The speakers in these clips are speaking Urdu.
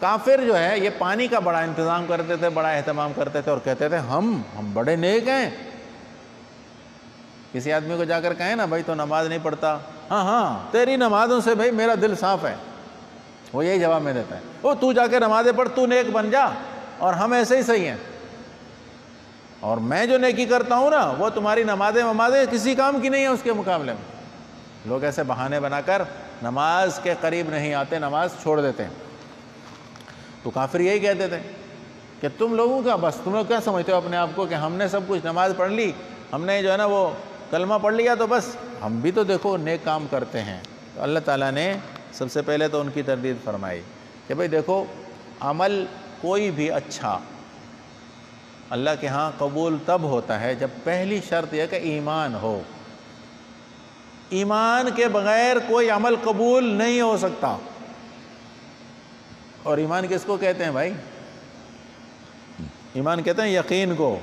کافر جو ہے یہ پانی کا بڑا انتظام کرتے تھے، بڑا اہتمام کرتے تھے اور کہتے تھے ہم بڑے نیک ہیں۔ کسی آدمی کو جا کر کہیں نا بھائی تو نماز نہیں پڑھتا، ہاں تیری نمازوں سے بھائی میرا دل صاف ہے، وہ یہی جواب میں دیتا ہے، او تو جا کے نمازیں پڑھ، تو نیک بن جا، اور ہم ایسے ہی صحیح ہیں، اور میں جو نیکی کرتا ہوں نا وہ تمہاری نمازیں کسی کام کی نہیں ہے اس کے مقابلے میں۔ لوگ ایسے بہانے بنا کر نماز کے قریب نہیں آتے، نماز چھوڑ دیتے ہیں۔ تو کافر یہی کہتے تھے کہ تم لوگوں کا بس، تم لوگ کیا سمجھتے ہو اپنے آپ کو کہ ہم نے سب کچھ نماز پڑھ لی، ہم نے جو ہے نا وہ کلمہ پڑھ لیا تو بس، ہم بھی تو دیکھو نیک کام کرتے ہیں۔ تو اللہ تعالیٰ نے سب سے پہلے تو ان کی تردید فرمائی کہ بھئی دیکھو، عمل کوئی بھی اچھا اللہ کے ہاں قبول تب ہوتا ہے جب پہلی شرط یہ کہ ایمان ہو۔ ایمان کے بغیر کوئی عمل قبول نہیں ہو سکتا۔ اور ایمان کس کو کہتے ہیں بھائی؟ ایمان کہتے ہیں یقین کو۔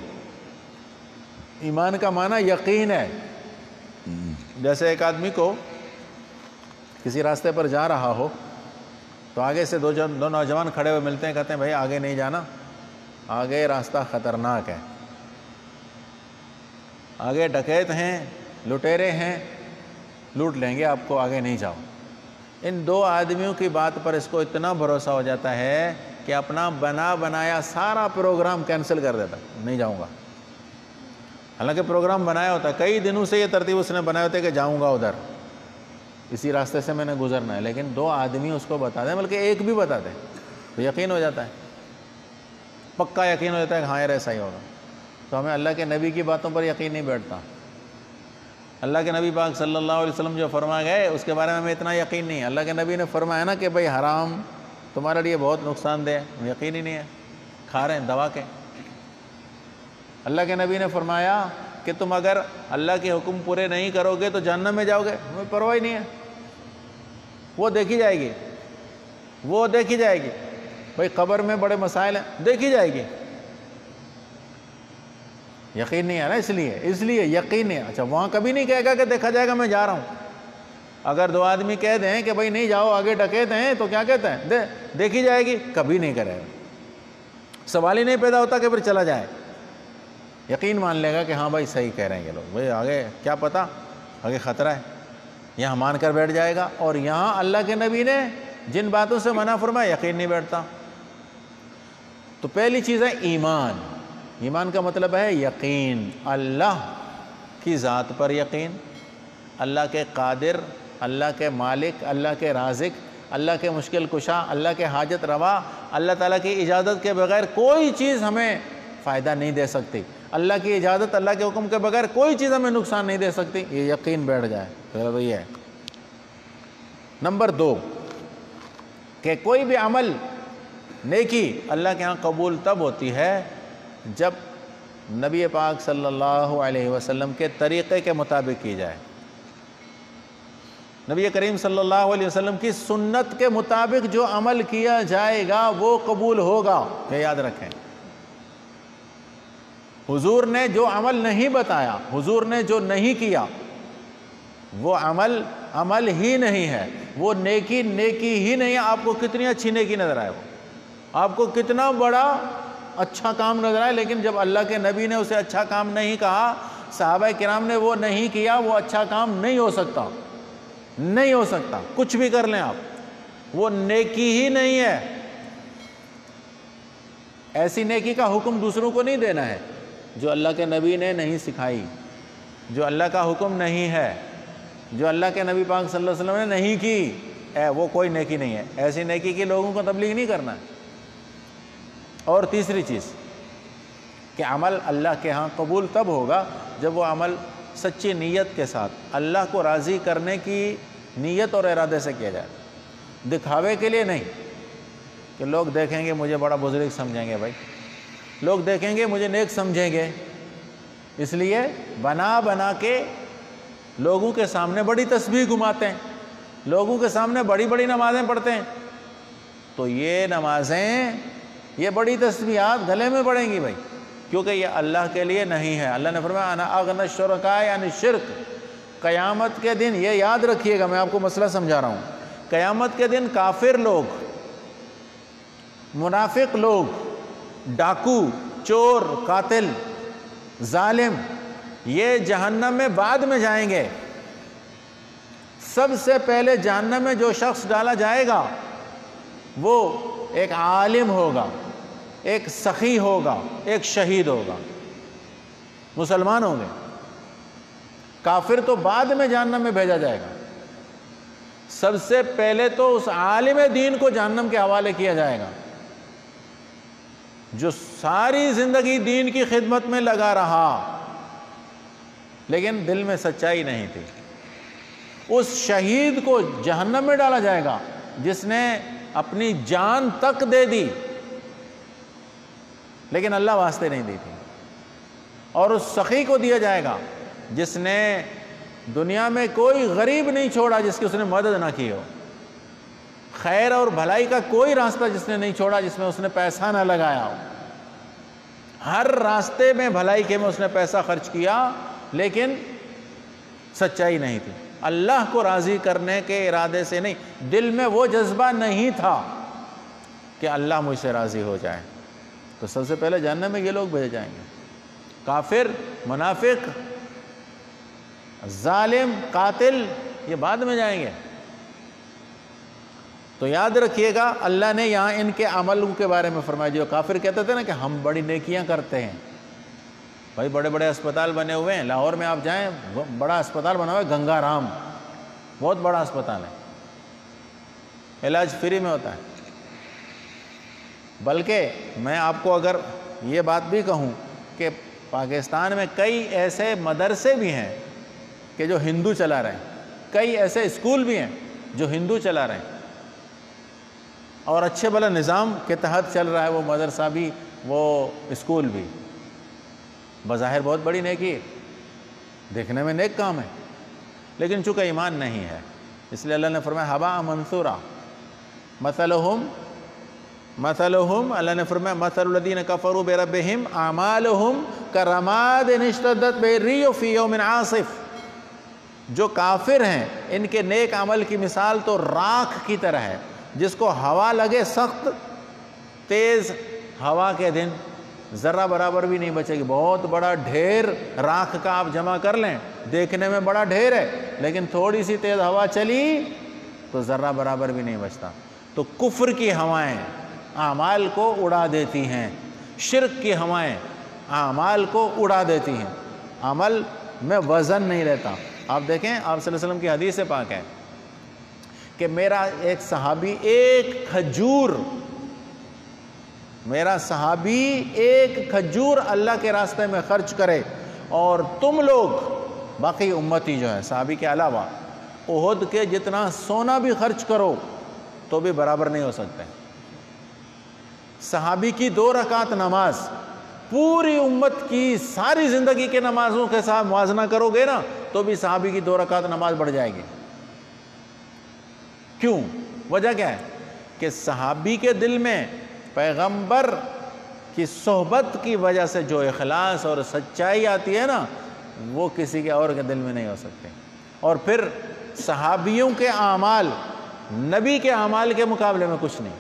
ایمان کا معنی یقین ہے۔ جیسے ایک آدمی کو کسی راستے پر جا رہا ہو تو آگے سے دو نوجوان کھڑے ہوئے ملتے ہیں، کہتے ہیں بھائی آگے نہیں جانا، آگے راستہ خطرناک ہے، آگے ڈکیت ہیں، لٹیرے ہیں، لوٹ لیں گے آپ کو، آگے نہیں جاؤ۔ ان دو آدمیوں کی بات پر اس کو اتنا بھروسہ ہو جاتا ہے کہ اپنا بنا بنایا سارا پروگرام کینسل کر دیتا، نہیں جاؤں گا۔ حالانکہ پروگرام بنایا ہوتا ہے، کئی دنوں سے یہ ترتیب اس نے بنائے ہوتے کہ جاؤں گا ادھر، اسی راستے سے میں نے گزرنا ہے، لیکن دو آدمی اس کو بتا دیں، بلکہ ایک بھی بتا دیں تو یقین ہو جاتا ہے، پکا یقین ہو جاتا ہے کہ ہاں یار ایسا ہی ہوگا۔ تو ہمیں اللہ کے نبی کی باتوں پر یقین نہیں بیٹھتا۔ اللہ کے نبی پاک صلی اللہ علیہ وسلم جو فرما گئے اس کے بارے میں ہمیں اتنا یقین نہیں ہے۔ اللہ کے نبی نے فرمایا نا کہ بھئی حرام تمہارے لیے بہت نقصان دہ ہے، یقین ہی نہیں ہے، کھا رہے ہیں دوا کے۔ اللہ کے نبی نے فرمایا کہ تم اگر اللہ کے حکم پورے نہیں کرو گے تو جہنم میں جاؤ گے، ہمیں پرواہ ہی نہیں ہے، وہ دیکھی جائے گی، وہ دیکھی جائے گی۔ بھئی قبر میں بڑے مسائل ہیں، دیکھی جائے گی۔ یقین نہیں ہے نا، اس لیے یقین نہیں ہے۔ اچھا وہاں کبھی نہیں کہے گا کہ دیکھا جائے گا میں جا رہا ہوں۔ اگر دو آدمی کہہ دیں کہ بھئی نہیں جاؤ آگے ڈکیت ہیں تو کیا کہتے ہیں؟ دیکھی جائے گی، کبھی نہیں کرے گا، سوال ہی نہیں پیدا ہوتا کہ پھر چلا جائے۔ یقین مان لے گا کہ ہاں بھائی صحیح کہہ رہے ہیں یہ لوگ، بھئی آگے کیا پتہ، آگے خطرہ ہے، یہاں مان کر بیٹھ جائے گا۔ اور یہاں اللہ کے نبی نے جن باتوں سے منع فرمایا یقین نہیں بیٹھتا۔ تو پہلی چیز ہے ایمان۔ ایمان کا مطلب ہے یقین، اللہ کی ذات پر یقین، اللہ کے قادر، اللہ کے مالک، اللہ کے رازق، اللہ کے مشکل کشا، اللہ کے حاجت روا، اللہ تعالیٰ کی اجازت کے بغیر کوئی چیز ہمیں فائدہ نہیں دے سکتی، اللہ کی اجازت، اللہ کے حکم کے بغیر کوئی چیز ہمیں نقصان نہیں دے سکتی، یہ یقین بیٹھ جائے تو یہ ہے۔ نمبر 2 کہ کوئی بھی عمل نیکی اللہ کے ہاں قبول تب ہوتی ہے جب نبی پاک صلی اللہ علیہ وسلم کے طریقے کے مطابق کی جائے۔ نبی کریم صلی اللہ علیہ وسلم کی سنت کے مطابق جو عمل کیا جائے گا وہ قبول ہوگا، یہ یاد رکھیں۔ حضور نے جو عمل نہیں بتایا، حضور نے جو نہیں کیا، وہ عمل ہی نہیں ہے، وہ نیکی ہی نہیں ہے۔ آپ کو کتنی اچھی نیکی نظر آئے، وہ آپ کو کتنا بڑا اچھا کام نظر آئے، لیکن جب اللہ کے نبی نے اسے اچھا کام نہیں کہا، صحابہ کرام نے وہ نہیں کیا، وہ اچھا کام نہیں ہو سکتا، نہیں ہو سکتا، کچھ بھی کر لیں آپ، وہ نیکی ہی نہیں ہے۔ ایسی نیکی کا حکم دوسروں کو نہیں دینا ہے جو اللہ کے نبی نے نہیں سکھائی، جو اللہ کا حکم نہیں ہے، جو اللہ کے نبی پاک صلی اللہ علیہ وسلم نے نہیں کی، وہ کوئی نیکی نہیں ہے۔ ایسی نیکی کی لوگوں کو تبلیغ نہیں کرنا ہے۔ اور تیسری چیز کہ عمل اللہ کے ہاں قبول تب ہوگا جب وہ عمل سچی نیت کے ساتھ اللہ کو راضی کرنے کی نیت اور ارادے سے کیا جائے، دکھاوے کے لیے نہیں کہ لوگ دیکھیں گے مجھے بڑا بزرگ سمجھیں گے، بھائی لوگ دیکھیں گے مجھے نیک سمجھیں گے، اس لیے بنا کے لوگوں کے سامنے بڑی تسبیح گھماتے ہیں، لوگوں کے سامنے بڑی بڑی نمازیں پڑھتے ہیں، تو یہ نمازیں، یہ بڑی تسبیحات گلے میں پڑیں گی بھائی، کیونکہ یہ اللہ کے لیے نہیں ہے۔ اللہ نے فرمایا انا اغنی الشرکاء عن الشرک۔ قیامت کے دن یہ یاد رکھیے گا، میں آپ کو مسئلہ سمجھا رہا ہوں، قیامت کے دن کافر لوگ منافق لوگ، ڈاکو، چور، قاتل، ظالم، یہ جہنم میں بعد میں جائیں گے۔ سب سے پہلے جہنم میں جو شخص ڈالا جائے گا وہ ایک عالم ہوگا، ایک سخی ہوگا، ایک شہید ہوگا، مسلمان ہوں گے۔ کافر تو بعد میں جہنم میں بھیجا جائے گا۔ سب سے پہلے تو اس عالم دین کو جہنم کے حوالے کیا جائے گا جو ساری زندگی دین کی خدمت میں لگا رہا لیکن دل میں سچائی نہیں تھی۔ اس شہید کو جہنم میں ڈالا جائے گا جس نے اپنی جان تک دے دی لیکن اللہ واسطے نہیں دی تھی۔ اور اس سخی کو دیا جائے گا جس نے دنیا میں کوئی غریب نہیں چھوڑا جس کی اس نے مدد نہ کی ہو، خیر اور بھلائی کا کوئی راستہ جس نے نہیں چھوڑا جس میں اس نے پیسہ نہ لگایا ہو۔ ہر راستے میں بھلائی کے میں اس نے پیسہ خرچ کیا لیکن سچائی نہیں تھی، اللہ کو راضی کرنے کے ارادے سے نہیں، دل میں وہ جذبہ نہیں تھا کہ اللہ مجھ سے راضی ہو جائے، تو سب سے پہلے جہنم میں یہ لوگ بھیجے جائیں گے۔ کافر، منافق، ظالم، قاتل یہ بعد میں جائیں گے۔ تو یاد رکھیے گا اللہ نے یہاں ان کے عملوں کے بارے میں فرمایا۔ جو کافر کہتے تھے نا کہ ہم بڑی نیکیاں کرتے ہیں، بھائی بڑے بڑے اسپتال بنے ہوئے ہیں، لاہور میں آپ جائیں بڑا اسپتال بنا ہوا ہے گنگا رام، بہت بڑا اسپتال ہے، علاج فری میں ہوتا ہے۔ بلکہ میں آپ کو اگر یہ بات بھی کہوں کہ پاکستان میں کئی ایسے مدرسے بھی ہیں کہ جو ہندو چلا رہے ہیں، کئی ایسے اسکول بھی ہیں جو ہندو چلا رہے ہیں، اور اچھے بھلا نظام کے تحت چل رہا ہے وہ مدرسہ بھی، وہ اسکول بھی۔ بظاہر بہت بڑی نیکی ہے، دیکھنے میں نیک کام ہے، لیکن چونکہ ایمان نہیں ہے اس لیے اللہ نے فرمایا ہباء منثورا مثلہم اللہ نے فرمایا مثل الذین کفروا بربہم اعمالہم کرماد اشتدت بہ الريح فی یوم عاصف۔ جو کافر ہیں ان کے نیک عمل کی مثال تو راکھ کی طرح ہے جس کو ہوا لگے، سخت تیز ہوا کے دن ذرہ برابر بھی نہیں بچے گی۔ بہت بڑا ڈھیر راکھ کا آپ جمع کر لیں، دیکھنے میں بڑا ڈھیر ہے لیکن تھوڑی سی تیز ہوا چلی تو ذرہ برابر بھی نہیں بچتا۔ تو کفر کی ہوائیں اعمال کو اڑا دیتی ہیں، شرک کی ہوائیں اعمال کو اڑا دیتی ہیں، عمل میں وزن نہیں رہتا۔ آپ دیکھیں آپ صلی اللہ علیہ وسلم کی حدیث پاک ہے کہ میرا ایک صحابی ایک کھجور اللہ کے راستے میں خرچ کرے اور تم لوگ باقی امتی جو ہے صحابی کے علاوہ احد کے جتنا سونا بھی خرچ کرو تو بھی برابر نہیں ہو سکتے۔ صحابی کی 2 رکعت نماز پوری امت کی ساری زندگی کے نمازوں کے ساتھ موازنہ کرو گے نا تو بھی صحابی کی 2 رکعت نماز بڑھ جائے گی۔ کیوں؟ وجہ کیا ہے کہ صحابی کے دل میں پیغمبر کی صحبت کی وجہ سے جو اخلاص اور سچائی آتی ہے نا وہ کسی کے اور کے دل میں نہیں ہو سکتے۔ اور پھر صحابیوں کے اعمال نبی کے اعمال کے مقابلے میں کچھ نہیں۔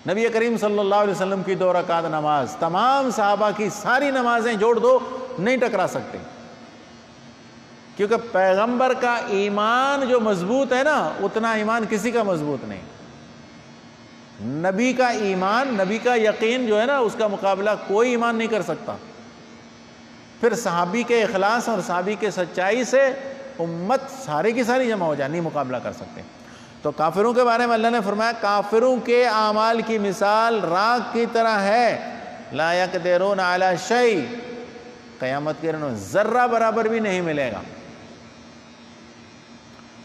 نبی کریم صلی اللہ علیہ وسلم کی 2 رکعت نماز تمام صحابہ کی ساری نمازیں جوڑ دو نہیں ٹکرا سکتے، کیونکہ پیغمبر کا ایمان جو مضبوط ہے نا اتنا ایمان کسی کا مضبوط نہیں۔ نبی کا ایمان، نبی کا یقین جو ہے نا اس کا مقابلہ کوئی ایمان نہیں کر سکتا۔ پھر صحابی کے اخلاص اور صحابی کے سچائی سے امت سارے کی ساری جمع ہو جائے، نہیں مقابلہ کر سکتے۔ تو کافروں کے بارے میں اللہ نے فرمایا کافروں کے اعمال کی مثال راکھ کی طرح ہے، لا یقدرون علی شیء، قیامت کے دن ذرہ برابر بھی نہیں ملے گا۔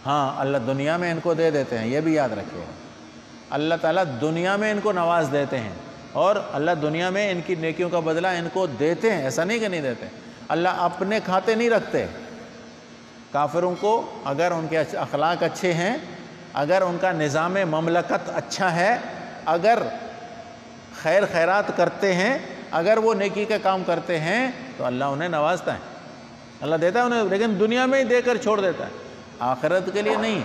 ہاں اللہ دنیا میں ان کو دے دیتے ہیں، یہ بھی یاد رکھیے، اللہ تعالیٰ دنیا میں ان کو نواز دیتے ہیں اور اللہ دنیا میں ان کی نیکیوں کا بدلہ ان کو دیتے ہیں، ایسا نہیں کہ نہیں دیتے۔ اللہ اپنے کھاتے نہیں رکھتے۔ کافروں کو اگر ان کے اخلاق اچھے ہیں، اگر ان کا نظام مملکت اچھا ہے، اگر خیر خیرات کرتے ہیں، اگر وہ نیکی کا کام کرتے ہیں تو اللہ انہیں نوازتا ہے، اللہ دیتا ہے انہیں، لیکن دنیا میں ہی دے کر چھوڑ دیتا ہے، آخرت کے لیے نہیں۔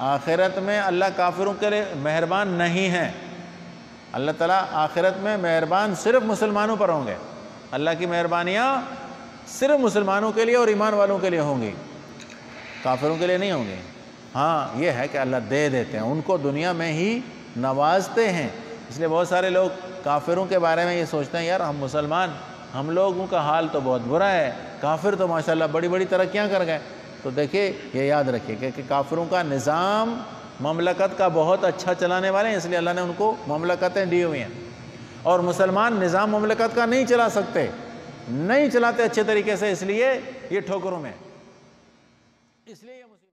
آخرت میں اللہ کافروں کے لیے مہربان نہیں ہے۔ اللہ تعالیٰ آخرت میں مہربان صرف مسلمانوں پر ہوں گے، اللہ کی مہربانیاں صرف مسلمانوں کے لیے اور ایمان والوں کے لیے ہوں گی، کافروں کے لیے نہیں ہوں گی۔ ہاں یہ ہے کہ اللہ دے دیتے ہیں، ان کو دنیا میں ہی نوازتے ہیں۔ اس لیے بہت سارے لوگ کافروں کے بارے میں یہ سوچتے ہیں یار ہم مسلمان، ہم لوگوں کا حال تو بہت برا ہے، کافر تو ماشاءاللہ بڑی بڑی ترقیاں کر گئے۔ تو دیکھیے یہ یاد رکھیے کہ کافروں کا نظام مملکت کا بہت اچھا چلانے والے ہیں، اس لیے اللہ نے ان کو مملکتیں دی ہوئی ہیں، اور مسلمان نظام مملکت کا نہیں چلا سکتے، نہیں چلاتے اچھے طریقے سے، اس لیے یہ ٹھوکروں میں، اس لیے